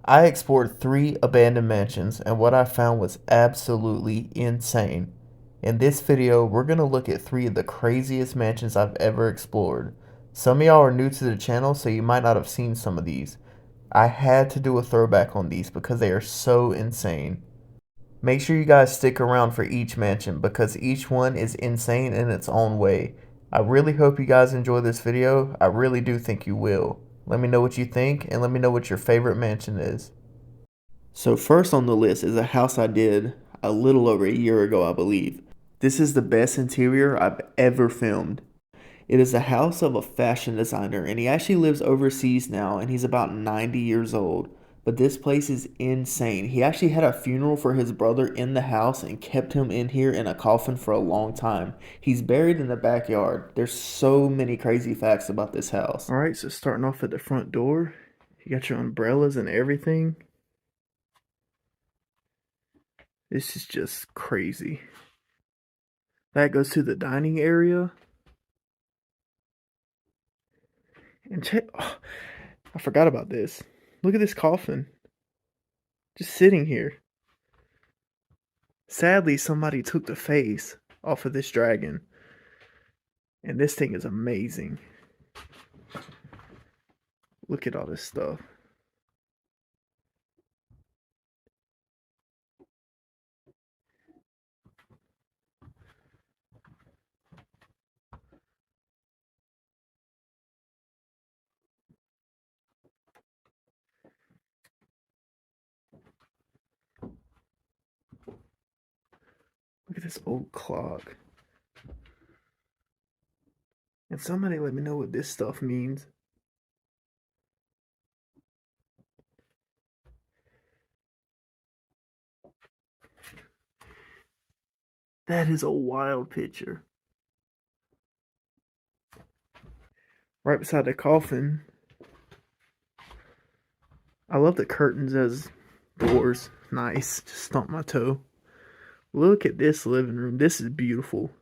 I explored 3 abandoned mansions, and what I found was absolutely insane. In this video, we're going to look at 3 of the craziest mansions I've ever explored. Some of y'all are new to the channel, so you might not have seen some of these. I had to do a throwback on these because they are so insane. Make sure you guys stick around for each mansion because each one is insane in its own way. I really hope you guys enjoy this video. I really do think you will. Let me know what you think and let me know what your favorite mansion is. So first on the list is a house I did a little over a year ago, I believe. This is the best interior I've ever filmed. It is the house of a fashion designer, and he actually lives overseas now, and he's about 90 years old. But this place is insane. He actually had a funeral for his brother in the house and kept him in here in a coffin for a long time. He's buried in the backyard. There's so many crazy facts about this house. All right, so starting off at the front door, you got your umbrellas and everything. This is just crazy. That goes to the dining area. And check, oh, I forgot about this. Look at this coffin. Just sitting here. Sadly, somebody took the face off of this dragon. And this thing is amazing. Look at all this stuff. Look at this old clock. And somebody let me know what this stuff means. That is a wild picture. Right beside the coffin. I love the curtains as doors. Nice. Just stomp my toe. Look at this living room. This is beautiful.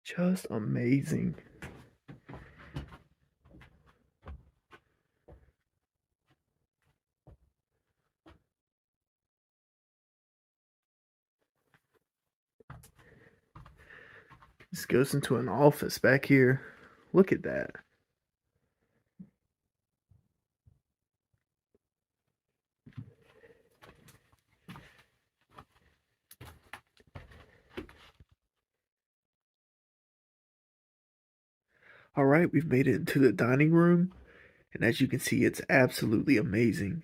Just amazing. This goes into an office back here. Look at that. All right, we've made it into the dining room, and as you can see, it's absolutely amazing.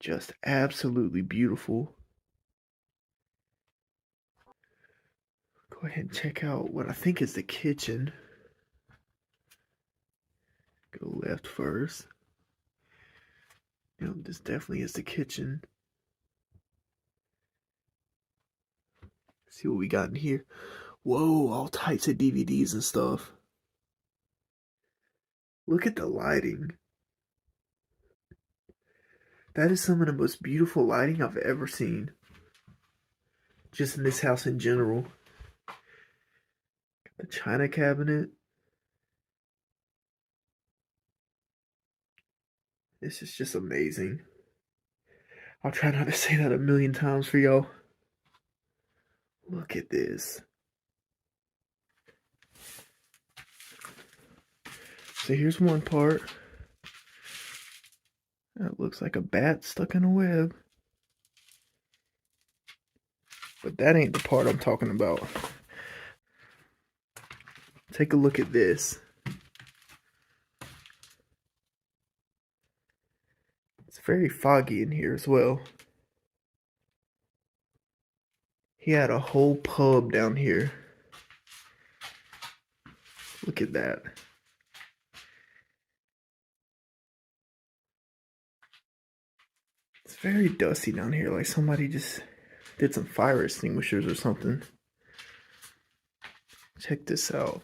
Just absolutely beautiful. Go ahead and check out what I think is the kitchen. Go left first. Yep, this definitely is the kitchen. See what we got in here. Whoa, all types of DVDs and stuff. Look at the lighting. That is some of the most beautiful lighting I've ever seen. Just in this house in general. The china cabinet. This is just amazing. I'll try not to say that a million times for y'all. Look at this. So here's one part. That looks like a bat stuck in a web. But that ain't the part I'm talking about. Take a look at this. It's very foggy in here as well. He had a whole pub down here. Look at that. It's very dusty down here, like somebody just did some fire extinguishers or something. Check this out.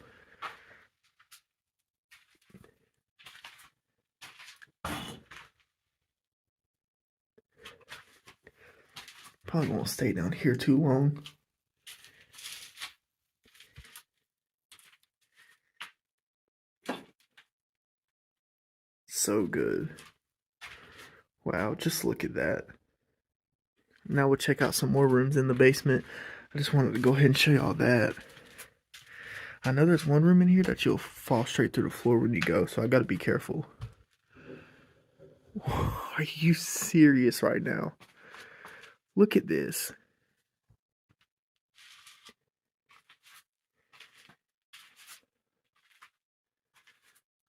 Probably won't stay down here too long. So good. Wow, just look at that. Now we'll check out some more rooms in the basement. I just wanted to go ahead and show y'all that. I know there's one room in here that you'll fall straight through the floor when you go, so I gotta be careful. Are you serious right now? Look at this.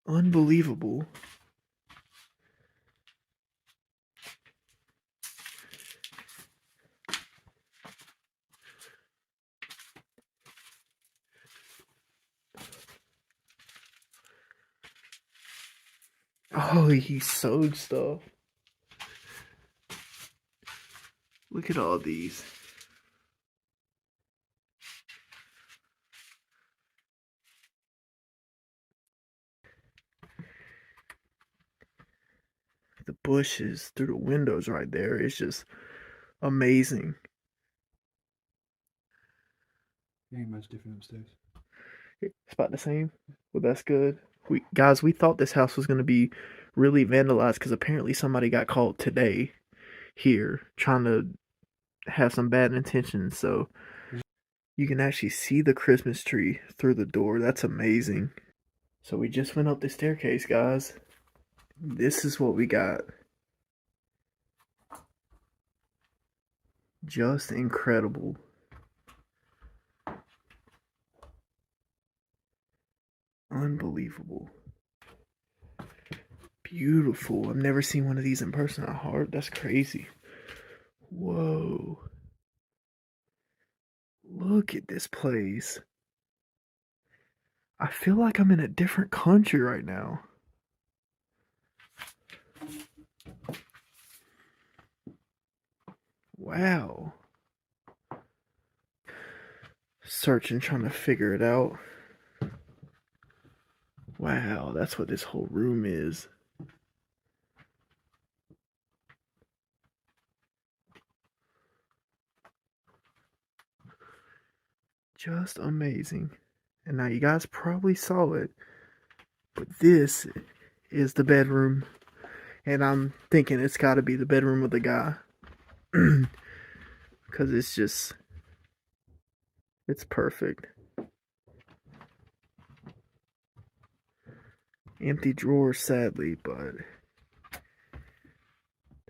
Unbelievable. Oh, he sewed stuff. Look at all these. The bushes through the windows right there. It's just amazing. Ain't much different upstairs. It's about the same. Well, that's good. We thought this house was going to be really vandalized because apparently somebody got caught today here trying to have some bad intentions. So you can actually see the Christmas tree through the door. That's amazing. So we just went up the staircase, guys. This is what we got. Just incredible. Unbelievable. Beautiful. I've never seen one of these in person at Heart. That's crazy. Whoa. Look at this place. I feel like I'm in a different country right now. Wow. Searching, trying to figure it out. Wow, that's what this whole room is. Just amazing. And now you guys probably saw it, but this is the bedroom. And I'm thinking it's got to be the bedroom of the guy. Because it's perfect. Empty drawers, sadly, but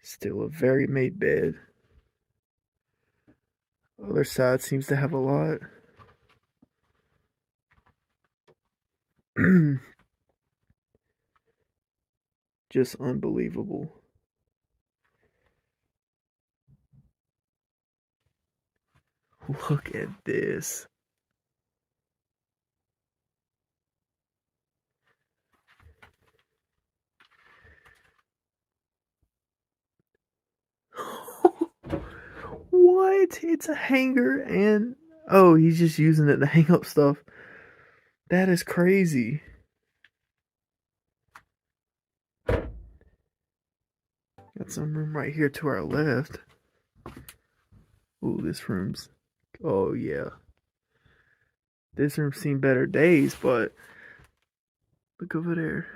still a very made bed. Other side seems to have a lot. Just unbelievable. Look at this. What? It's a hanger and oh, he's just using it to hang up stuff. That is crazy. Got some room right here to our left. Ooh, this room's... Oh, yeah. This room's seen better days, but... Look over there.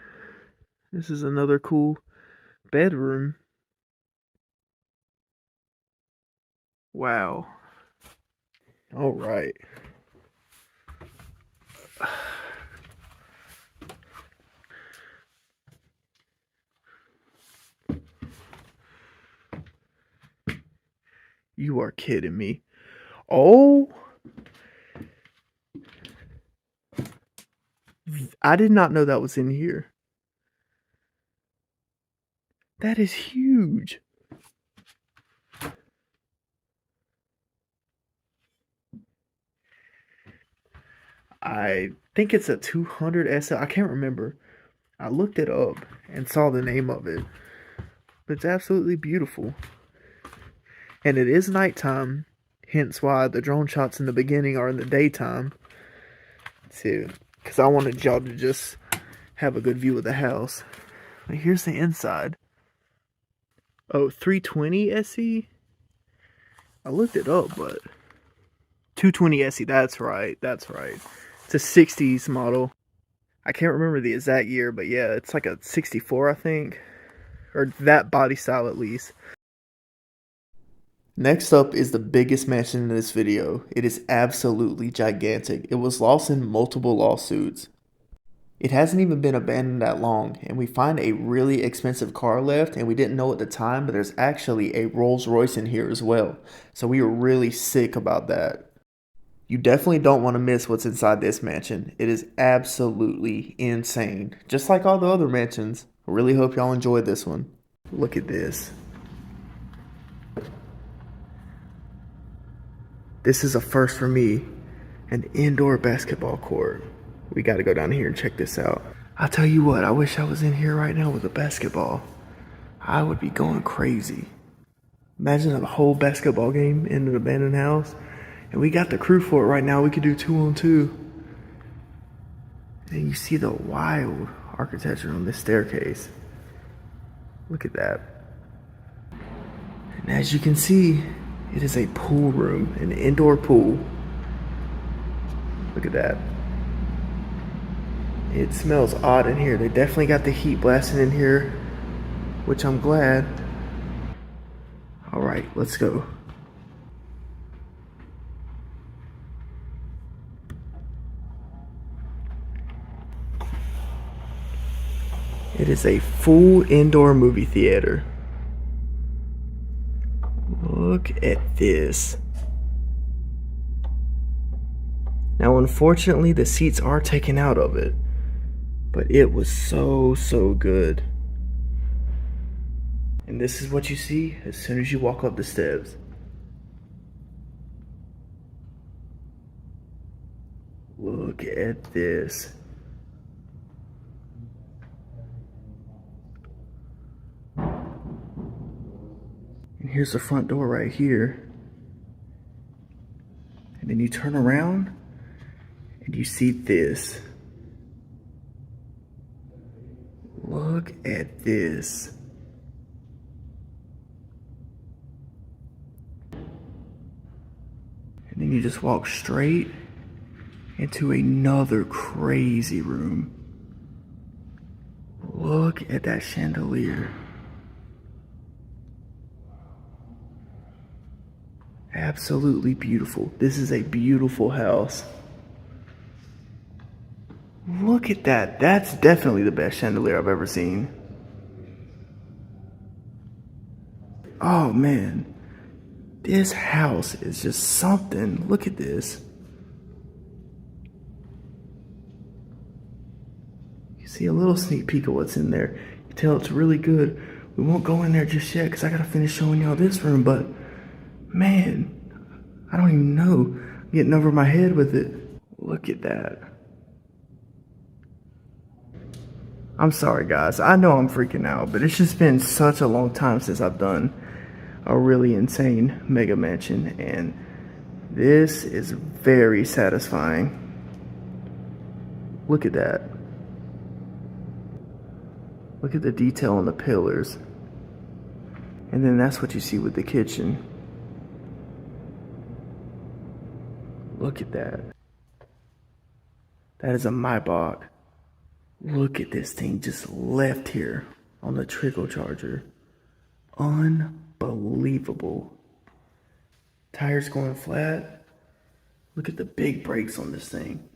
This is another cool bedroom. Wow. Alright. You are kidding me. Oh! I did not know that was in here. That is huge. I think it's a 200 SL. I can't remember. I looked it up and saw the name of it. But it's absolutely beautiful. And it is nighttime, hence why the drone shots in the beginning are in the daytime. See, because I wanted y'all to just have a good view of the house. But here's the inside. Oh, 320 SE? I looked it up, but 220 SE, that's right, that's right. It's a 60s model. I can't remember the exact year, but yeah, it's like a 64, I think. Or that body style at least. Next up is the biggest mansion in this video. It is absolutely gigantic. It was lost in multiple lawsuits. It hasn't even been abandoned that long, and we find a really expensive car left, and we didn't know at the time, but there's actually a Rolls Royce in here as well. So we were really sick about that. You definitely don't want to miss what's inside this mansion. It is absolutely insane. Just like all the other mansions. I really hope y'all enjoyed this one. Look at this. This is a first for me. An indoor basketball court. We got to go down here and check this out. I'll tell you what, I wish I was in here right now with a basketball. I would be going crazy. Imagine a whole basketball game in an abandoned house. And we got the crew for it right now. We could do 2-on-2. And you see the wild architecture on this staircase. Look at that. And as you can see, it is a pool room, an indoor pool. Look at that. It smells odd in here. They definitely got the heat blasting in here, which I'm glad. All right, let's go. It is a full indoor movie theater. Look at this. Now, unfortunately, the seats are taken out of it, but it was so good. And this is what you see as soon as you walk up the steps. Look at this. And here's the front door right here. And then you turn around and you see this. Look at this. And then you just walk straight into another crazy room. Look at that chandelier. Absolutely beautiful. This is a beautiful house. Look at that. That's definitely the best chandelier I've ever seen. Oh man. This house is just something. Look at this. You see a little sneak peek of what's in there. You can tell it's really good. We won't go in there just yet because I gotta finish showing y'all this room, but man, I don't even know. I'm getting over my head with it. Look at that. I'm sorry guys, I know I'm freaking out, but it's just been such a long time since I've done a really insane mega mansion, and this is very satisfying. Look at that. Look at the detail on the pillars. And then that's what you see with the kitchen. Look at that. That is a Maybach. Look at this thing just left here on the trickle charger. Unbelievable. Tires going flat. Look at the big brakes on this thing.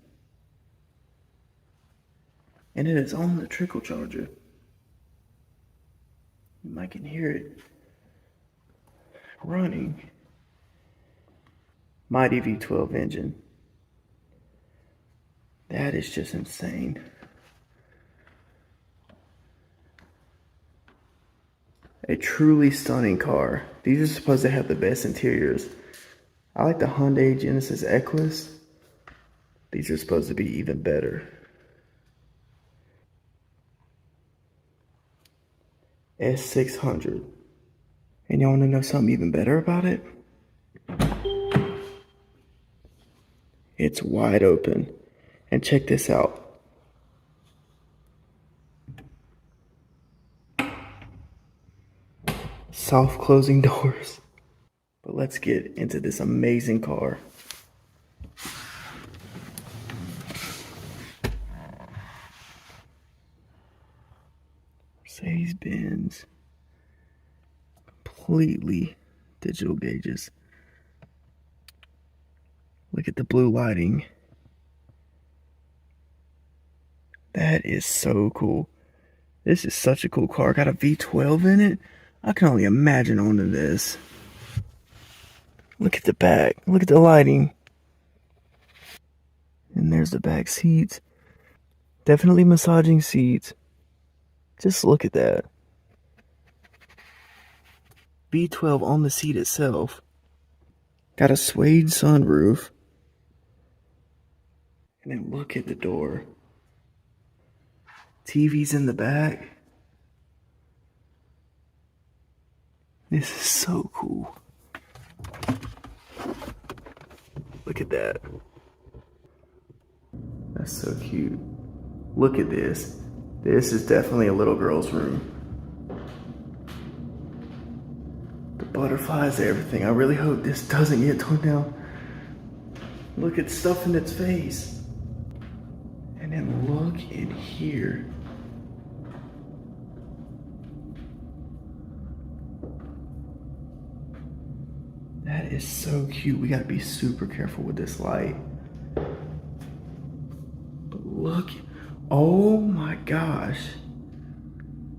And it is on the trickle charger. You might can hear it running. Mighty V12 engine. That is just insane. A truly stunning car. These are supposed to have the best interiors. I like the Hyundai Genesis Equus. These are supposed to be even better. S600. And y'all want to know something even better about it? It's wide open. And check this out. Soft closing doors. But let's get into this amazing car. Mercedes-Benz. Completely digital gauges. Look at the blue lighting. That is so cool. This is such a cool car. Got a V12 in it. I can only imagine owning this. Look at the back. Look at the lighting. And there's the back seats. Definitely massaging seats. Just look at that. V12 on the seat itself. Got a suede sunroof. And then look at the door. TV's in the back. This is so cool. Look at that. That's so cute. Look at this. This is definitely a little girl's room. The butterflies, everything. I really hope this doesn't get torn down. Look at stuff in its face. And then look in here. That is so cute. We gotta be super careful with this light. But look, oh my gosh.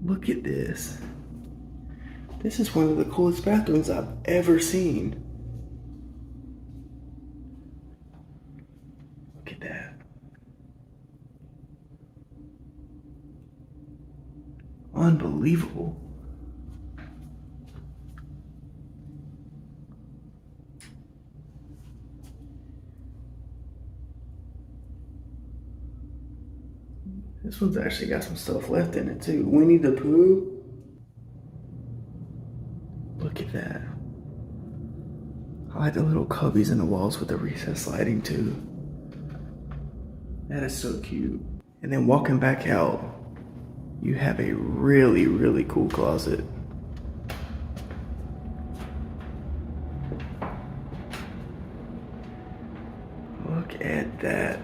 Look at this. This is one of the coolest bathrooms I've ever seen. Look at that. Unbelievable. This one's actually got some stuff left in it too. Winnie the Pooh. Look at that. I like the little cubbies in the walls with the recessed lighting too. That is so cute. And then walking back out, you have a really, really cool closet. Look at that.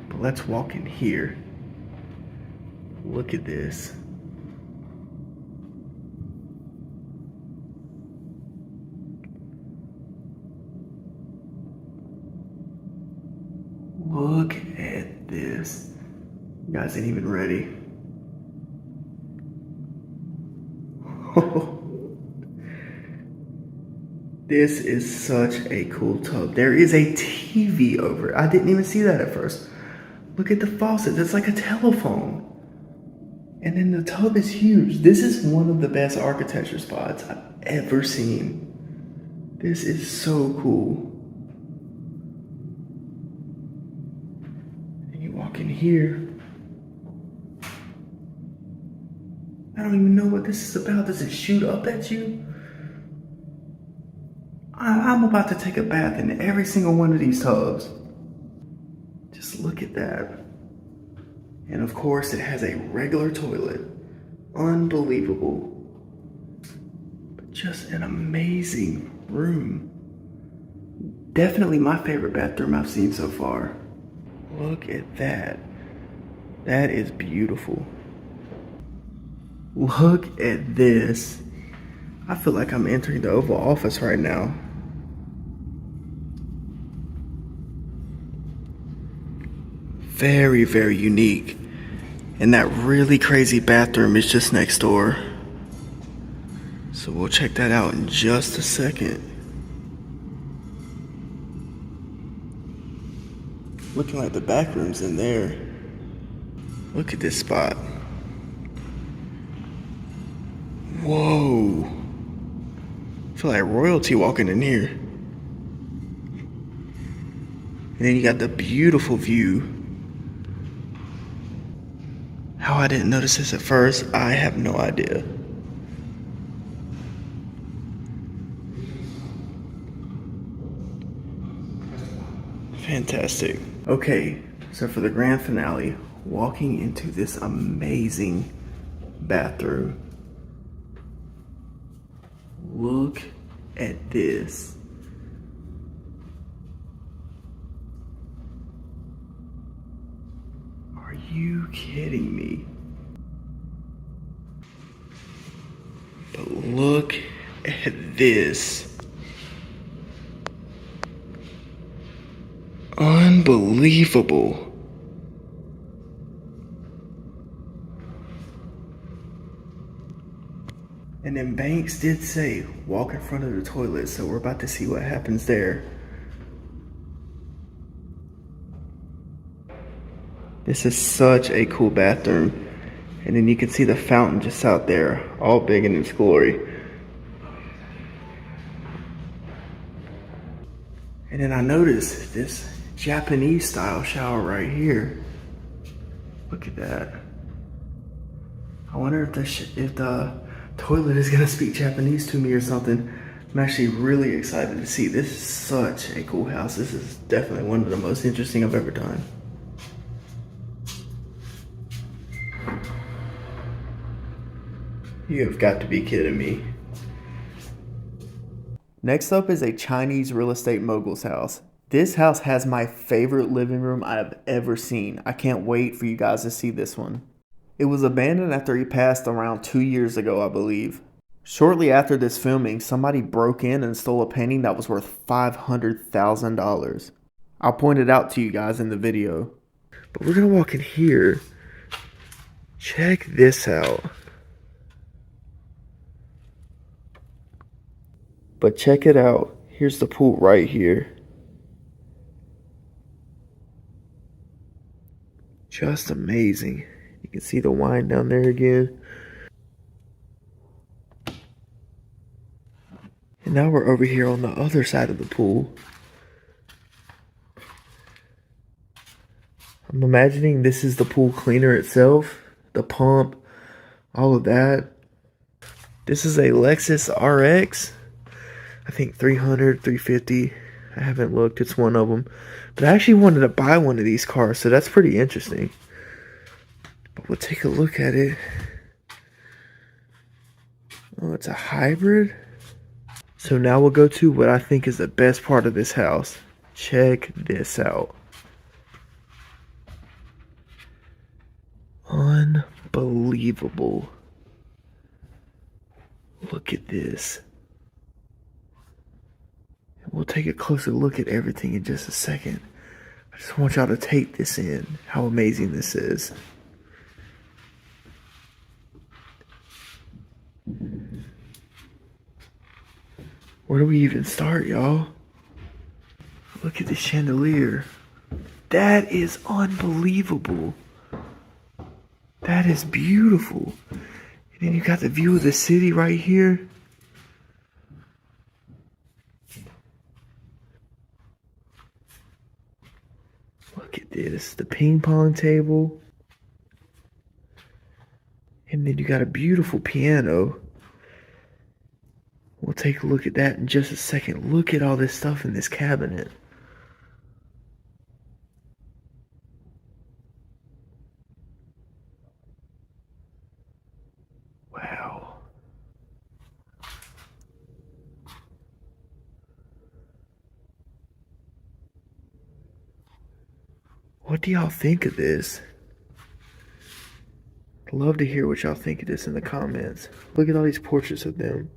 But let's walk in here. Look at this. Look at this. You guys ain't even ready. This is such a cool tub. There is a TV over it. I didn't even see that at first. Look at the faucet. That's like a telephone. And then the tub is huge. This is one of the best architecture spots I've ever seen. This is so cool. And you walk in here. I don't even know what this is about. Does it shoot up at you? I'm about to take a bath in every single one of these tubs. Just look at that. And of course, it has a regular toilet. Unbelievable. But just an amazing room. Definitely my favorite bathroom I've seen so far. Look at that. That is beautiful. Look at this. I feel like I'm entering the Oval Office right now. Very, very unique. And that really crazy bathroom is just next door. So we'll check that out in just a second. Looking like the back room's in there. Look at this spot. Whoa. I feel like royalty walking in here. And then you got the beautiful view. How I didn't notice this at first, I have no idea. Fantastic. Okay, so for the grand finale, walking into this amazing bathroom. Look at this. Are you kidding me? But look at this. Unbelievable. And then Banks did say, walk in front of the toilet, so we're about to see what happens there. This is such a cool bathroom. And then you can see the fountain just out there, all big in its glory. And then I noticed this Japanese style shower right here. Look at that. I wonder if the toilet is gonna speak Japanese to me or something. I'm actually really excited to see. This is such a cool house. This is definitely one of the most interesting I've ever done. You have got to be kidding me. Next up is a Chinese real estate mogul's house. This house has my favorite living room I've ever seen. I can't wait for you guys to see this one. It was abandoned after he passed around 2 years ago, I believe. Shortly after this filming, somebody broke in and stole a painting that was worth $500,000. I'll point it out to you guys in the video. But we're gonna walk in here. Check this out. But check it out. Here's the pool right here. Just amazing. You can see the wine down there again. And now we're over here on the other side of the pool. I'm imagining this is the pool cleaner itself, the pump, all of that. This is a Lexus RX. I think 300, 350. I haven't looked. It's one of them. But I actually wanted to buy one of these cars, so that's pretty interesting. But we'll take a look at it. Oh, it's a hybrid. So now we'll go to what I think is the best part of this house. Check this out. Unbelievable. Look at this. We'll take a closer look at everything in just a second. I just want y'all to take this in, how amazing this is. Where do we even start, y'all? Look at the chandelier. That is unbelievable. That is beautiful. And then you got the view of the city right here. Look at this, the ping pong table. And then you got a beautiful piano. We'll take a look at that in just a second. Look at all this stuff in this cabinet. Wow. What do y'all think of this? I'd love to hear what y'all think of this in the comments. Look at all these portraits of them.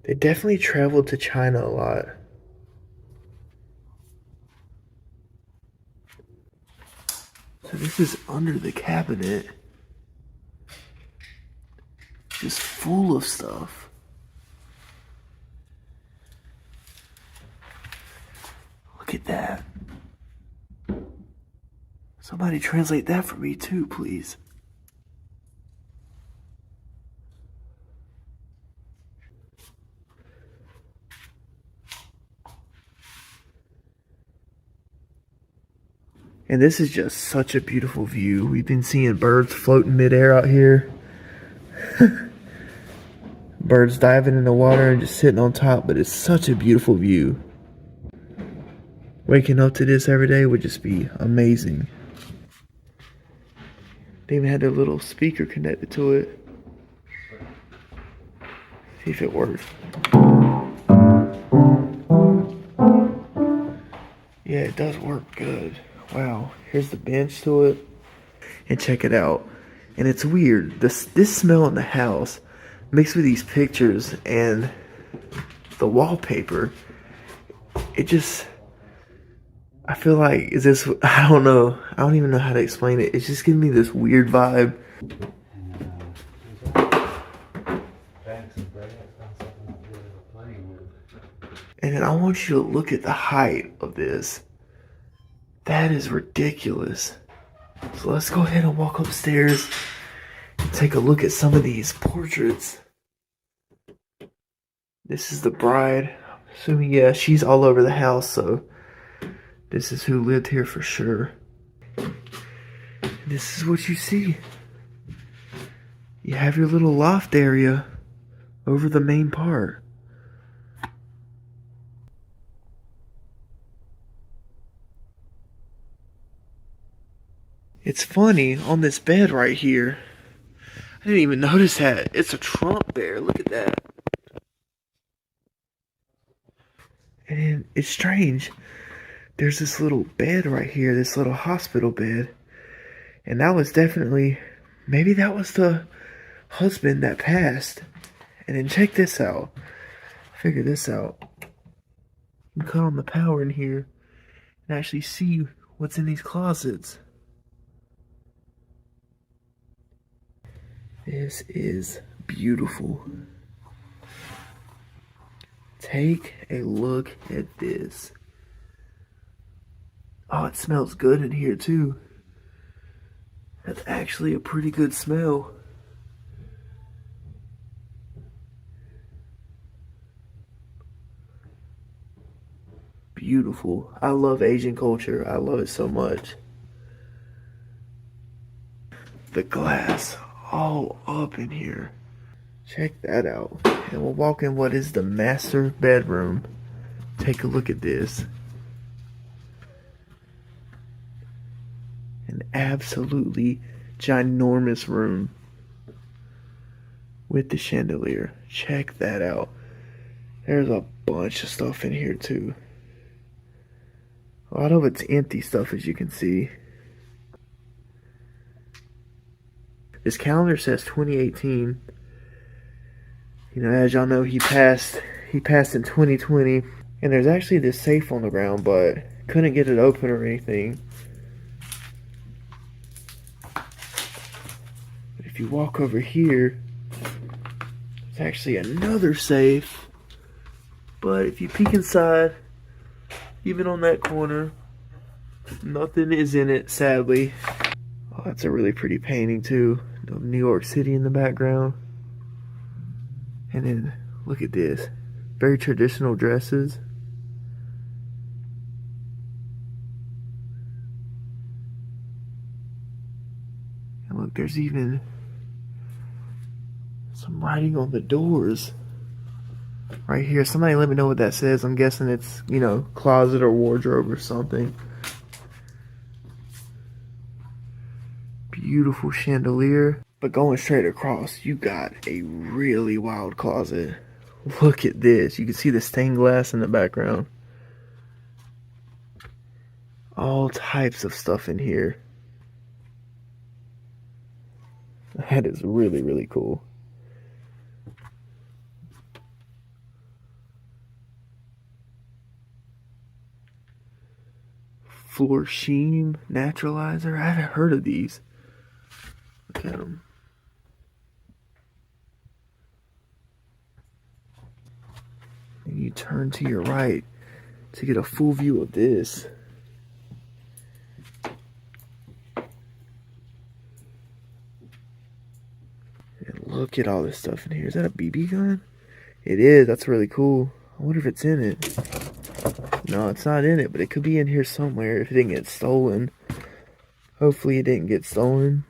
They definitely traveled to China a lot. So this is under the cabinet. Just full of stuff. Look at that. Somebody translate that for me too, please. And this is just such a beautiful view. We've been seeing birds floating midair out here. Birds diving in the water and just sitting on top, but it's such a beautiful view. Waking up to this every day would just be amazing. They even had a little speaker connected to it. See if it works. Yeah, it does work good. Wow, here's the bench to it. And check it out. And it's weird. This smell in the house mixed with these pictures and the wallpaper. It just, I feel like, I don't know. I don't even know how to explain it. It's just giving me this weird vibe. And then I want you to look at the height of this. That is ridiculous. So let's go ahead and walk upstairs and take a look at some of these portraits. This is the bride. I'm assuming, yeah, she's all over the house, so this is who lived here for sure. This is what you see. You have your little loft area over the main part. It's funny, on this bed right here, I didn't even notice that. It's a Trump bear. Look at that. And it's strange. There's this little bed right here, this little hospital bed. And that was definitely, maybe that was the husband that passed. And then check this out. Figure this out. You can cut on the power in here and actually see what's in these closets. This is beautiful. Take a look at this. Oh, it smells good in here too. That's actually a pretty good smell. Beautiful. I love Asian culture. I love it so much. The glass all up in here. Check that out. And we'll walk in what is the master bedroom. Take a look at this. An absolutely ginormous room with the chandelier. Check that out. There's a bunch of stuff in here too. A lot of it's empty stuff, as you can see. This calendar says 2018. You know, as y'all know, he passed in 2020. And there's actually this safe on the ground, but couldn't get it open or anything. But if you walk over here, there's actually another safe. But if you peek inside, even on that corner, nothing is in it, sadly. Oh, that's a really pretty painting too. Of New York City in the background. And then look at this. Very traditional dresses. And look, there's even some writing on the doors. Right here. Somebody let me know what that says. I'm guessing it's, you know, closet or wardrobe or something. Beautiful chandelier. But going straight across, you got a really wild closet. Look at this. You can see the stained glass in the background. All types of stuff in here. That is really, really cool. Floor sheen naturalizer. I haven't heard of these. Look at them. And you turn to your right to get a full view of this. And look at all this stuff in here. Is that a BB gun? It is. That's really cool. I wonder if it's in it. No, it's not in it, but it could be in here somewhere if it didn't get stolen. Hopefully it didn't get stolen.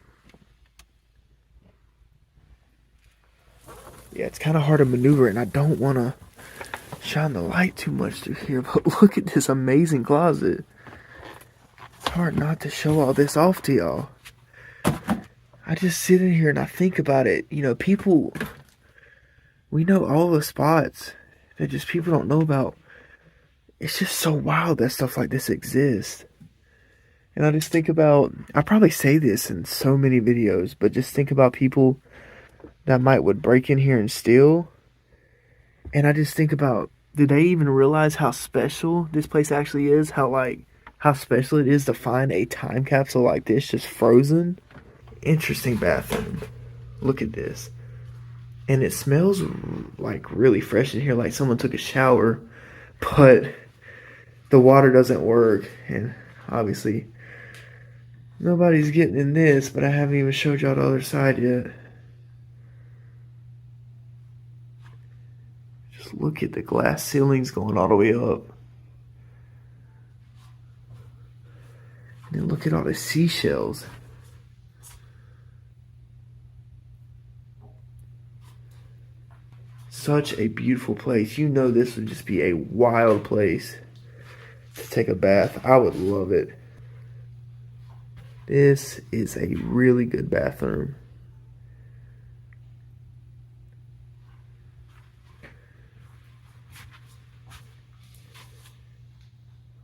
Yeah, it's kind of hard to maneuver, and I don't want to shine the light too much through here, but look at this amazing closet. It's hard not to show all this off to y'all. I just sit in here and I think about it. You know, people, we know all the spots that just people don't know about. It's just so wild that stuff like this exists. And I just think about, I probably say this in so many videos, but just think about people that would break in here and steal. And I just think about, do they even realize how special this place actually is? How special it is to find a time capsule like this just frozen? Interesting bathroom. Look at this. And it smells like really fresh in here, like someone took a shower, but the water doesn't work. And obviously, nobody's getting in this, but I haven't even showed y'all the other side yet. Just look at the glass ceilings going all the way up. And then look at all the seashells. Such a beautiful place. You know this would just be a wild place to take a bath. I would love it. This is a really good bathroom.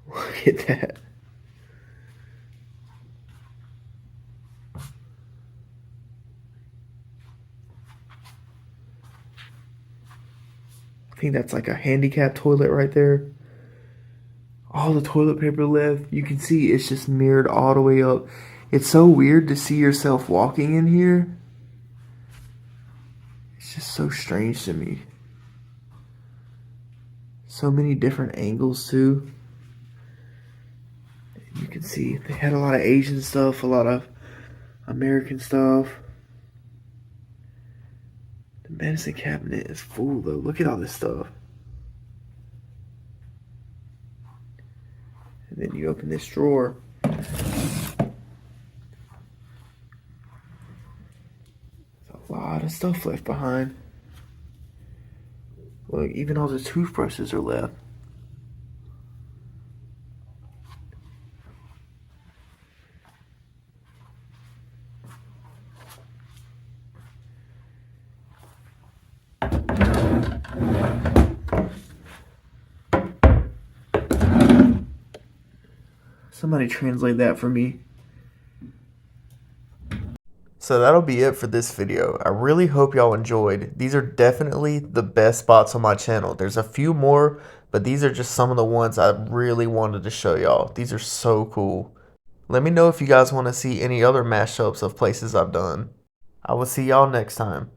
Look at that. I think that's like a handicap toilet right there. All the toilet paper left. You can see it's just mirrored all the way up. It's so weird to see yourself walking in here. It's just so strange to me. So many different angles too. You can see they had a lot of Asian stuff, a lot of American stuff. The medicine cabinet is full though. Look at all this stuff. And then you open this drawer. There's a lot of stuff left behind. Look, even all the toothbrushes are left. Somebody translate that for me. So that'll be it for this video. I really hope y'all enjoyed. These are definitely the best spots on my channel. There's a few more, but these are just some of the ones I really wanted to show y'all. These are so cool. Let me know if you guys want to see any other mashups of places I've done. I will see y'all next time.